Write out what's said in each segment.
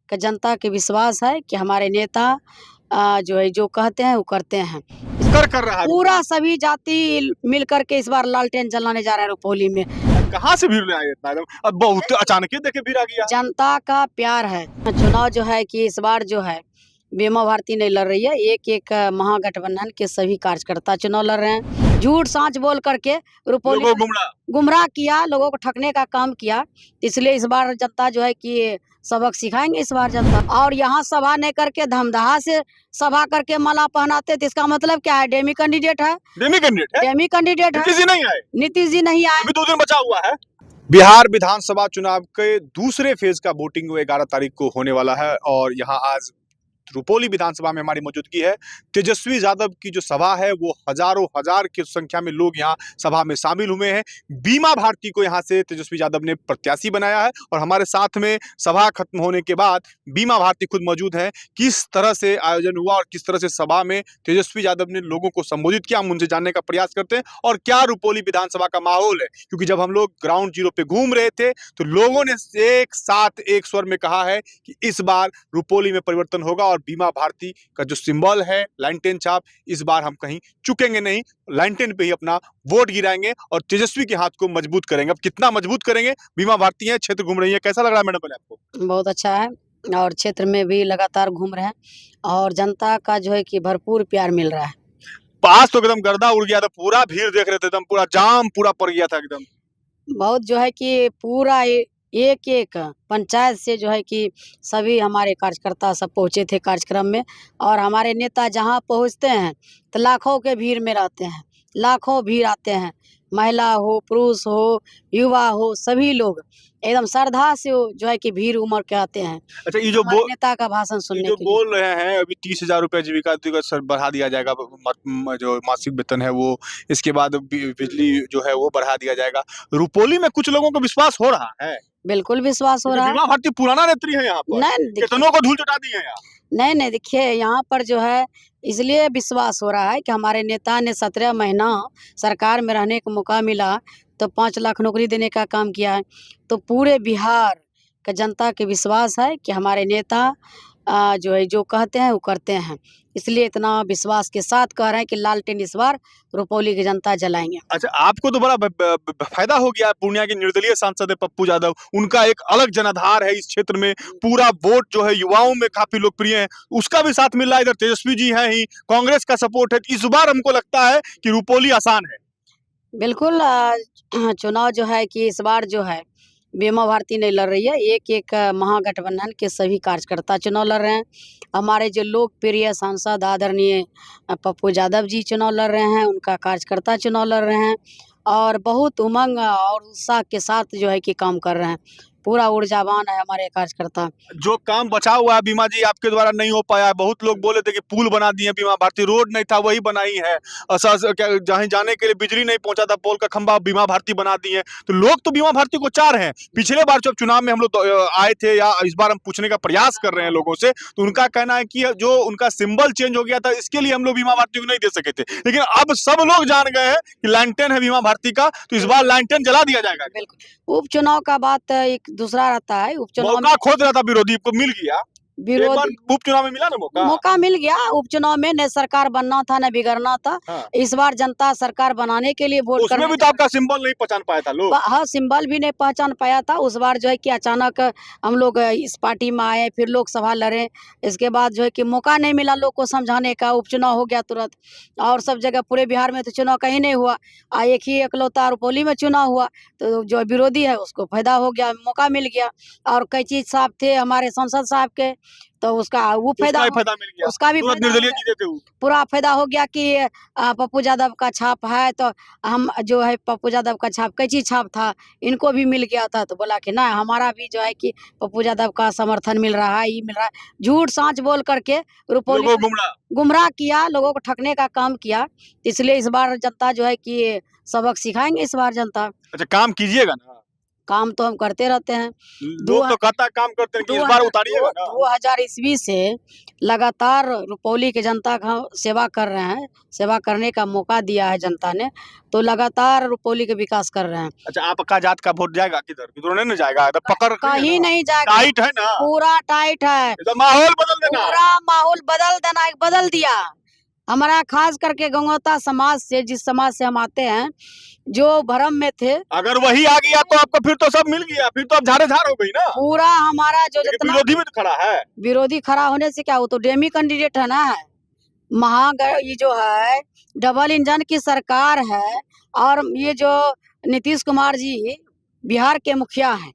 का जनता के विश्वास है कि हमारे नेता जो है जो कहते हैं वो करते हैं। कर रहा है। पूरा सभी जाति मिल करके इस बार लालटेन जलाने जा रहे हैं रुपौली में। कहाँ से भीड़ ले आए इतना एकदम? अब बहुत अचानक ही देखे भीड़ आ गया। जनता का प्यार है। चुनाव जो है कि इस बार जो है बीमा भारती नहीं लड़ रही है, एक महागठबंधन के सभी कार्यकर्ता चुनाव लड़ रहे हैं। झूठ सांच बोल करके रुपौली लोगों को गुमराह किया, लोगों को ठगने का काम किया। इसलिए इस बार जनता जो है कि सबक सिखाएंगे इस बार जनता। और यहाँ सभा नहीं करके धमधा से सभा करके माला पहनाते, तो इसका मतलब क्या है? डेमी कैंडिडेट है, डेमी कैंडिडेट है। डेमी कैंडिडेट है। नीतीश जी नहीं आए। नीतीश जी नहीं आए। अभी 2 दिन बचा हुआ है। बिहार विधानसभा चुनाव के दूसरे फेज का वोटिंग 11 तारीख को होने वाला है और यहाँ आज रुपौली विधानसभा में हमारी मौजूदगी है। तेजस्वी यादव की जो सभा है वो हजारों हजार की संख्या में लोग यहाँ सभा में शामिल हुए हैं। बीमा भारती को यहाँ से तेजस्वी यादव ने प्रत्याशी बनाया है और हमारे साथ में सभा खत्म होने के बाद बीमा भारती खुद मौजूद हैं। किस तरह से आयोजन हुआ और किस तरह से सभा में तेजस्वी यादव ने लोगों को संबोधित किया, हम उनसे जानने का प्रयास करते हैं। और क्या रुपौली विधानसभा का माहौल है, क्योंकि जब हम लोग ग्राउंड जीरो पे घूम रहे थे तो लोगों ने एक साथ एक स्वर में कहा है कि इस बार रुपौली में परिवर्तन होगा और बीमा भारती का जो सिंबल है लालटेन छाप, इस बार हम कहीं चुकेंगे नहीं, लालटेन पे ही अपना वोट गिराएंगे और तेजस्वी के हाथ को मजबूत करेंगे। अब कितना मजबूत करेंगे? बीमा भारती है, क्षेत्र घूम रही है, कैसा लग रहा है मैडम पहले आपको? बहुत अच्छा है और क्षेत्र में भी लगातार घूम रहे हैं और जनता का जो है कि भरपूर प्यार मिल रहा है। पास तो एकदम गर्दा उड़ गया था, पूरा भीड़ देख रहे थे, एकदम पूरा जाम पूरा पड़ गया था एकदम। बहुत जो है कि पूरा एक पंचायत से जो है कि सभी हमारे कार्यकर्ता सब पहुँचे थे कार्यक्रम में। और हमारे नेता जहाँ पहुँचते हैं तो लाखों के भीड़ में रहते हैं, लाखों भीड़ आते हैं। महिला हो, पुरुष हो, युवा हो, सभी लोग एकदम श्रद्धा से जो है कि भीड़ उमड़ के आते हैं। अच्छा, ये जो नेता का भाषण सुनने के लिए बोल रहे हैं अभी 30,000 रुपए जीविका सर बढ़ा दिया जाएगा, जो मासिक वेतन है वो, इसके बाद बिजली जो है वो बढ़ा दिया जाएगा। रुपौली में कुछ लोगों को विश्वास हो रहा है। बिल्कुल विश्वास हो रहा है। बीमा भारती पुराना नेत्री है यहाँ पर, नहीं कितनों को धूल चटा दी है यहाँ। नहीं देखिए, यहाँ पर जो है इसलिए विश्वास हो रहा है कि हमारे नेता ने 17 महीना सरकार में रहने का मौका मिला तो 5 लाख नौकरी देने का काम किया है। तो पूरे बिहार का जनता के विश्वास है कि हमारे नेता जो है जो कहते हैं वो करते हैं। इसलिए इतना विश्वास के साथ कह रहे हैं कि लालटेन इस बार रुपौली की जनता जलाएंगे। अच्छा, आपको तो बड़ा फायदा हो गया। पूर्णिया के निर्दलीय सांसद है पप्पू यादव, उनका एक अलग जनाधार है इस क्षेत्र में, पूरा वोट जो है युवाओं में काफी लोकप्रिय है, उसका भी साथ मिल रहा है। इधर तेजस्वी जी हैं ही, कांग्रेस का सपोर्ट है। इस बार हमको लगता है कि रुपौली आसान है। बिल्कुल चुनाव जो है कि इस बार जो है बीमा भारती नहीं लड़ रही है, एक महागठबंधन के सभी कार्यकर्ता चुनाव लड़ रहे हैं। हमारे जो लोकप्रिय सांसद आदरणीय पप्पू यादव जी चुनाव लड़ रहे हैं, उनका कार्यकर्ता चुनाव लड़ रहे हैं और बहुत उमंग और उत्साह के साथ जो है कि काम कर रहे हैं। पूरा ऊर्जावान है हमारे कार्यकर्ता। जो काम बचा हुआ है बीमा जी आपके द्वारा नहीं हो पाया है, बहुत लोग बोले थे कि पुल बना दिए बीमा भारती, रोड नहीं था वही बनाई है, जहाँ जाने के लिए बिजली नहीं पहुंचा था, पोल का खंभा बीमा भारती बना दिए। तो लोग तो बीमा भारती को चाह रहे हैं। पिछले बार जब चुनाव में हम लोग आए थे, या इस बार हम पूछने का प्रयास कर रहे हैं लोगों से, तो उनका कहना है कि जो उनका सिंबल चेंज हो गया था इसके लिए हम लोग बीमा भारती को नहीं दे सके थे। लेकिन अब सब लोग जान गए हैं कि लालटेन है बीमा भारती का, तो इस बार लालटेन जला दिया जाएगा। बिल्कुल, उपचुनाव का बात एक दूसरा रहता है। उपचुनाव मौका खोज रहा था विरोधी को, मिल गया। विरोधी उपचुनाव में मिला ना मौका मिल गया। उपचुनाव में न सरकार बनना था न बिगड़ना था। हाँ। इस बार जनता सरकार बनाने के लिए वोट उसमें भी तो आपका सिंबल नहीं पहचान पाया था लोग। हाँ, सिंबल भी नहीं पहचान पाया था। उस बार जो है कि अचानक हम लोग इस पार्टी में आए, फिर लोकसभा लड़े। इसके बाद जो है कि मौका नहीं मिला लोग को समझाने का, उपचुनाव हो गया तुरंत। और सब जगह पूरे बिहार में तो चुनाव कहीं नहीं हुआ, एक ही एकलौता रुपौली में चुनाव हुआ। तो जो विरोधी है उसको फायदा हो गया, मौका मिल गया। और कई चीज साहब थे हमारे सांसद साहब के, तो उसका वो फायदा मिल गया, उसका भी निर्दलीय जीते थे वो। पूरा फायदा हो गया कि पप्पू यादव का छाप है, तो हम जो है पप्पू यादव का छाप कैची छाप था, इनको भी मिल गया था। तो बोला कि ना, हमारा भी जो है कि पप्पू यादव का समर्थन मिल रहा है, ये मिल रहा है। झूठ सांच बोल करके रुपौली गुमराह किया, लोगों को ठगने का काम किया। इसलिए इस बार जनता जो है कि सबक सिखाएंगे इस बार जनता। अच्छा, काम कीजिएगा ना। काम तो हम करते रहते हैं। लोग तो कहता काम करते हैं कि इस बार उतारिएगा ना। 2000 ईस्वी से लगातार रुपौली के जनता का सेवा कर रहे हैं, सेवा करने का मौका दिया है जनता ने, तो लगातार रुपौली के विकास कर रहे हैं। अच्छा, आपका जात का वोट जाएगा किधर? किधर नहीं जाएगा, तो पकड़ कहीं नहीं जाएगा, टाइट है ना, पूरा टाइट है, तो माहौल बदल देना, पूरा माहौल बदल देना, बदल दिया। हमारा खास करके गंगोता समाज से, जिस समाज से हम आते हैं, जो भरम में थे, अगर वही आ गया तो आपको फिर तो सब मिल गया, फिर तो अब झाड़े झाड़ हो गई ना। पूरा हमारा जो जितना विरोधी में तो खड़ा है, विरोधी खड़ा होने से क्या, वो तो डेमी कैंडिडेट है ना। ये जो है डबल इंजन की सरकार है, और ये जो नीतीश कुमार जी बिहार के मुखिया हैं,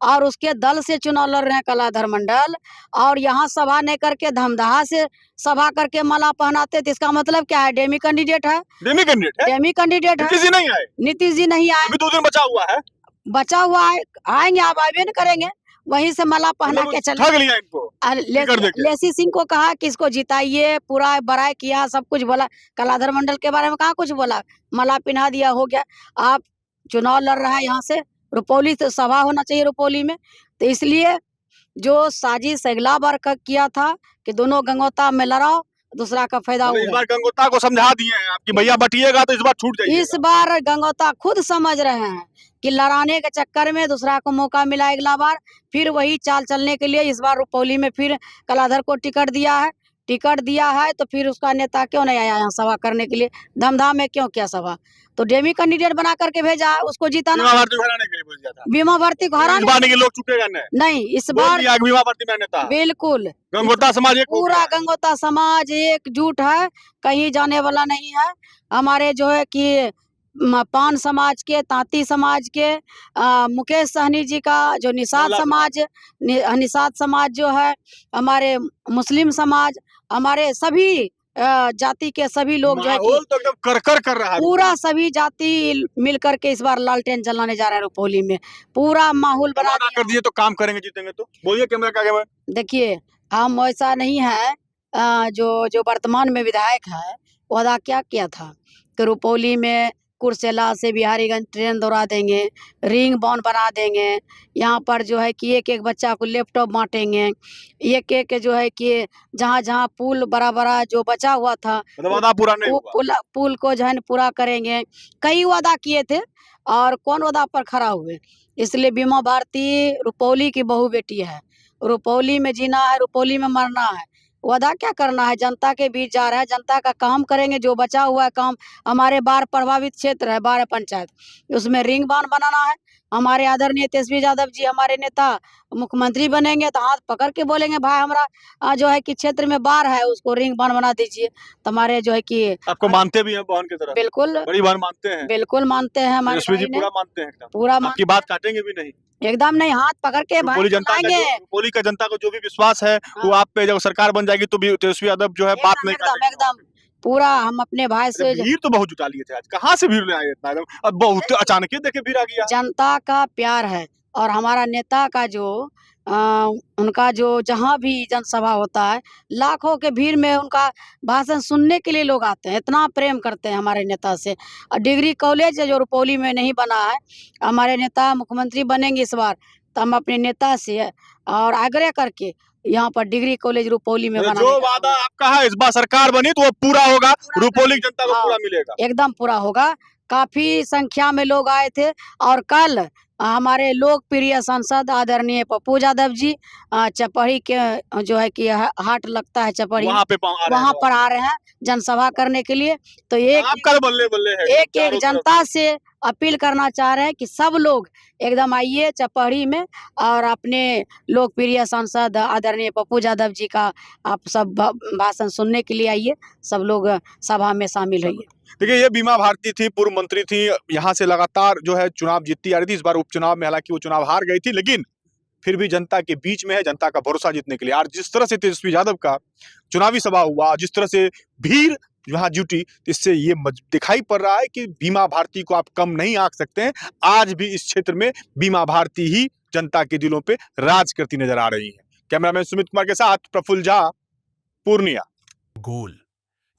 और उसके दल से चुनाव लड़ रहे हैं कलाधर मंडल, और यहाँ सभा नहीं करके धमदाहा से सभा करके माला पहनाते, तो इसका मतलब क्या है? डेमी कैंडिडेट है, डेमी कैंडिडेट है, डेमी कैंडिडेट है। नीतीश जी नहीं आए, नीतीश जी नहीं आए, अभी 2 दिन बचा हुआ है, बचा हुआ है, आएंगे, आप आए नहीं करेंगे, वहीं से माला पहना के चले। ठग लिया इनको, लेसी सिंह को कहा कि इसको जिताइए, पूरा बड़ाई किया, सब कुछ बोला, कलाधर मंडल के बारे में कहाँ कुछ बोला, माला पहना दिया, हो गया। आप चुनाव लड़ रहा है यहाँ से रुपौली, तो सभा होना चाहिए रुपौली में, तो इसलिए जो साजिश अगला बार किया था कि दोनों गंगोता में लड़ाओ, दूसरा का फायदा इस बार गंगोता को समझा दिए हैं आपकी भैया बटिएगा तो इस बार छूट जाएगा। इस बार गंगोता खुद समझ रहे हैं कि लड़ाने के चक्कर में दूसरा को मौका मिला अगला बार, फिर वही चाल चलने के लिए इस बार रुपौली में फिर कलाधर को टिकट दिया है। टिकट दिया है तो फिर उसका नेता क्यों नहीं आया यहाँ सभा करने के लिए? धमधाम में क्यों किया सभा? तो डेमी कैंडिडेट बना करके भेजा है, उसको जीताना। बीमा भर्ती को हराने के लिए बोल दिया था, बीमा भर्ती को हराने, इस बार के लोग चुकेगा नहीं, इस बार बीमा भर्ती में नेता बिल्कुल गंगोता समाज एक पूरा गंगोता समाज एकजुट है, कहीं जाने वाला नहीं है। हमारे जो है कि पान समाज के, तांती समाज के, मुकेश सहनी जी का जो निषाद समाज जो है, हमारे मुस्लिम समाज, हमारे सभी जाति के सभी लोग जो है कि तो एकदम कर रहा है, पूरा सभी जाति मिल करके इस बार लालटेन जलाने जा रहे हैं रुपौली में, पूरा माहौल बना कर दिए तो काम करेंगे, जीतेंगे तो बोलिए कैमरा के आगे में। देखिए, हम ऐसा नहीं है, जो वर्तमान में विधायक है, वादा क्या किया था कि रुपौली में कुर्सेला से बिहारीगंज ट्रेन दौड़ा देंगे, रिंग बांध बना देंगे, यहाँ पर जो है कि एक बच्चा को लैपटॉप बांटेंगे, एक जो है कि जहाँ पुल बड़ा जो बचा हुआ था, वादा पूरा नहीं हुआ, पुल को जो है पूरा करेंगे। कई वादा किए थे, और कौन वादा पर खड़ा हुए? इसलिए बीमा भारती रुपौली की बहू बेटी है, रुपौली में जीना है, रुपौली में मरना है। वादा क्या करना है? जनता के बीच जा रहा है, जनता का काम करेंगे, जो बचा हुआ है काम। हमारे बाढ़ प्रभावित क्षेत्र है, 12 पंचायत, उसमें रिंग बांध बनाना है। हमारे आदरणीय तेजस्वी यादव जी हमारे नेता मुख्यमंत्री बनेंगे तो हाथ पकड़ के बोलेंगे, भाई हमारा जो है कि क्षेत्र में बाढ़ है, उसको रिंग बांध बना दीजिए। तो हमारे जो है कि आपको मानते भी हैं बहन की तरह? बिल्कुल, बड़ी बहन मानते हैं, बिल्कुल मानते हैं हमारे तेजस्वी जी, भाई ने, पूरा मानते हैं, पूरा आपकी बात काटेंगे भी नहीं, एकदम नहीं, हाथ पकड़ के भाई बुलाएंगे। रुपौली का जनता को जो भी विश्वास है वो आप पे, जब सरकार बन जाएगी तो भी तेजस्वी यादव जो है बात नहीं करेंगे। एकदम पूरा हम अपने भाई से। भीड़ तो बहुत जुटा लिए थे आज, कहाँ से भीड़ ले आए इतना? एकदम अब बहुत अचानक ही देखे भीड़ आ गया। जनता का प्यार है, और हमारा नेता का जो उनका जो जहाँ भी जनसभा होता है, लाखों के भीड़ में उनका भाषण सुनने के लिए लोग आते हैं, इतना प्रेम करते हैं हमारे नेता से। और डिग्री कॉलेज जो रुपौली में नहीं बना है, हमारे नेता मुख्यमंत्री बनेंगे इस बार, तो हम अपने नेता से और आग्रह करके यहाँ पर डिग्री कॉलेज रुपौली में बना। जो वादा आपका है इस बार सरकार बनी तो वो पूरा होगा, रुपौली जनता को पूरा मिलेगा, एकदम पूरा होगा। काफी संख्या में लोग आए थे, और कल हमारे लोकप्रिय सांसद आदरणीय पप्पू यादव जी चपड़ी के जो है कि हाट लगता है चपड़ी, वहाँ पर आ रहे हैं जनसभा करने के लिए। तो एक जनता से अपील करना चाह रहे हैं कि सब लोग एकदम आइए चपड़ी में, और अपने लोकप्रिय सांसद आदरणीय पप्पू यादव जी का आप सब भाषण सुनने के लिए आइए, सब लोग सभा में शामिल होइए। देखिए, ये बीमा भारती थी, पूर्व मंत्री थी, यहाँ से लगातार जो है चुनाव जीतती आ रही थी। इस बार उपचुनाव में हालांकि वो चुनाव हार गई थी, लेकिन फिर भी जनता के बीच में है, जनता का भरोसा जीतने के लिए। और जिस तरह से तेजस्वी यादव का चुनावी सभा हुआ, जिस तरह से भीड़ यहाँ जुटी, इससे ये दिखाई पड़ रहा है कि बीमा भारती को आप कम नहीं आंक सकते हैं। आज भी इस क्षेत्र में बीमा भारती ही जनता के दिलों पे राज करती नजर आ रही है। कैमरामैन सुमित कुमार के साथ प्रफुल्ल झा, पूर्णिया। गोल,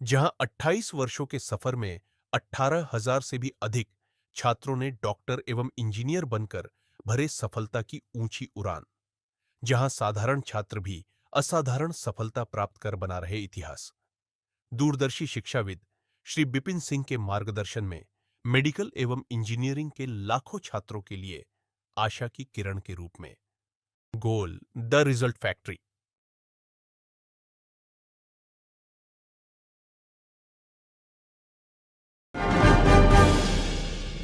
जहां 28 वर्षों के सफर में 18,000 से भी अधिक छात्रों ने डॉक्टर एवं इंजीनियर बनकर भरे सफलता की ऊंची उड़ान, जहां साधारण छात्र भी असाधारण सफलता प्राप्त कर बना रहे इतिहास। दूरदर्शी शिक्षाविद श्री बिपिन सिंह के मार्गदर्शन में मेडिकल एवं इंजीनियरिंग के लाखों छात्रों के लिए आशा की किरण के रूप में। Goal the result factory.